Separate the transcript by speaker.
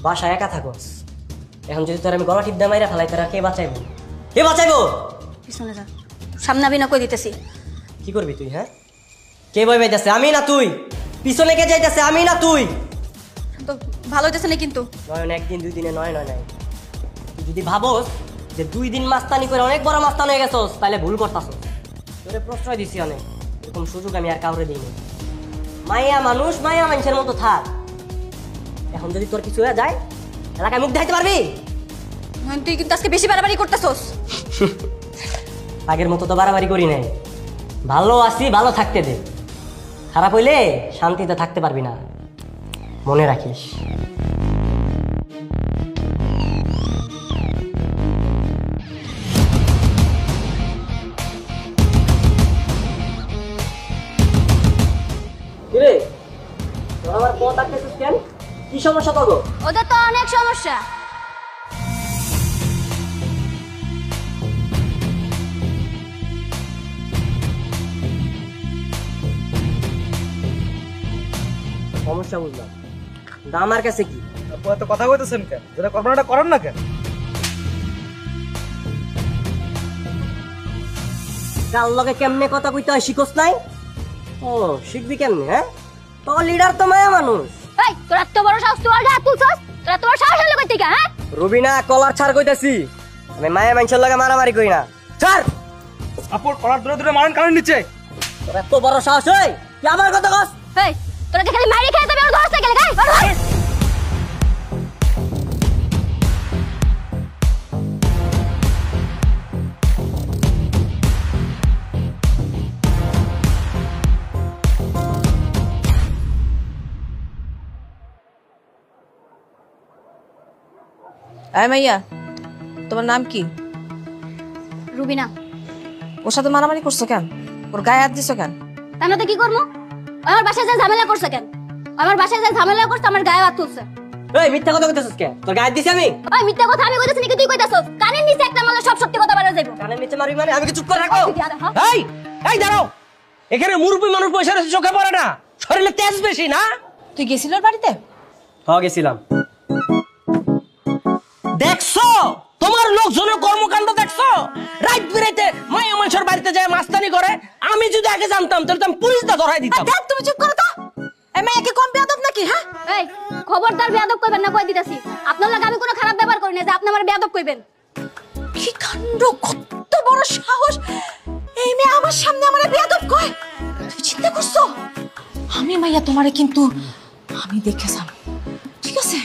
Speaker 1: বাসায় একা থাকোস, এখন যদি তোর আমি গলা টিপ দিয়ে মাইরা ফেলাই তোরা কে বাঁচাইবো? কে বাঁচাইবো?
Speaker 2: পিছনে যা, সামনে আবি না কই দিতেছি।
Speaker 1: কি করবি তুই? হ্যাঁ, কে বই বাইতেছে? আমি না তুই? পিছনে কে যাইতেছে? আমি না তুই?
Speaker 2: তো ভালো হইতেছে না কিন্তু।
Speaker 1: নয়ন একদিন দুই দিনে নয় নয় নাই। তুই যদি ভাবোস যে 2 দিন মাস্তানি করে অনেক বড় মাস্তান হয়ে গেছস, তাহলে ভুল করতাছস। তোরে প্রশ্রয় দিছি অনেক, এরকম সুযোগ আমি আর কাউরে দিইনি। মাইয়া মানুষ মাইয়া মানুষের মতো থাক। এখন যদি তোর কিছু হয়ে যায়, এলাকায় মুখ দেখাইতে পারবি?
Speaker 2: তুই কিন্তু আজকে বেশি বাড়াবাড়ি করতেছস।
Speaker 1: আগের মতো তো বাড়াবাড়ি করি নাই। ভালো আছি, ভালো থাকতে দে। খারাপ হইলে শান্তিতে থাকতে পারবি না, মনে রাখিস। কিরে, তোর আমার পথ আটকেছিস কেন? কি সমস্যা তোর?
Speaker 2: ওদের তো অনেক সমস্যা।
Speaker 1: সমস্যা বুঝলাম, কিন্তু আমার কাছে কি?
Speaker 3: এত কথা কইতেছেন কেন? যেটা করবেন করেন না কেন?
Speaker 1: কার লগে কেমনে কথা কইতে হয় শিখোস নাই? ও শিখবি কেমনে? হ্যাঁ, তো লিডার তো মায়া মানুষ।
Speaker 2: এই তোর এত বড় সাহস, তুই আর তুলছস? তোর এত বড় সাহস হলো কই থেকে? হ্যাঁ
Speaker 1: রবিনা, কলার ছাড় কইতাছি, আমি মায়া মানুষের লগে মারামারি করি না। ছাড়।
Speaker 3: আপন কলার ধরে ধরে মারেন কারণ নিচে।
Speaker 1: তোর এত বড় সাহস হয় কি আমার কথা কস?
Speaker 2: এই তোরা খালি মাইরে খেয়ে যাবে, ওর ধরতে গেলে গাই ধর।
Speaker 4: এই মাইয়া, তোমার নাম কি?
Speaker 2: রুবিনা।
Speaker 4: ওর সাথে মারামারি করছো কেন? ওর গায়ে হাত দিছো কেন?
Speaker 2: তাহলে তো কি করবো? আমার বাসায় যা ঝামেলা করছে কেন? আমার বাসায় যা ঝামেলা করছে, আমার গায়ে হাত তুলছে।
Speaker 1: এই মিথ্যা কথা কইতাছিস কেন? তোর গায়ে দিছি আমি?
Speaker 2: ওই মিথ্যা কথা আমি কইতাছি নাকি তুই কইতাছস? কানের নিচে একটা মারলে সব সত্যি কথা বের যাইবো।
Speaker 1: কানের নিচে মারবি মানে আমি কি চুপ করে রাখবো?
Speaker 3: এই এই দাঁড়াও, এখানে মুরব্বী মানুষ পয়সা রয়েছে, চোখে পড়ে না? শরীরে তেজ বেশি না?
Speaker 4: তুই গেছিল ওর বাড়িতে?
Speaker 1: হ্যাঁ গেছিলাম।
Speaker 3: দেখছো তোমার লোকজনের কর্মকাণ্ড দেখছো? রাত বিরাইতে মায়া মানুষের বাড়িতে যায় মাস্তানি করে। আমি যদি আগে জানতাম তাহলে তো আমি পুলিশটা ধরাই দিতাম।
Speaker 4: দেখ, তুমি চুপ করো তো। এই মাইয়া কি কম বেয়াদব নাকি? হ্যাঁ,
Speaker 2: এই খবরদার বেয়াদব কইবেন না, কই দিতাছি। আপনার লাগি আমি কোনো খারাপ ব্যবহার করি না যে আপনি আমার বেয়াদব কইবেন।
Speaker 4: কি কাণ্ড! কত বড় সাহস! এই মেয়ে আমার সামনে আমারে বেয়াদব কয়। তুই চিন্তা করছো? আমি মাইয়া তোমারে কিন্তু আমি দেখেছাম, ঠিক আছে?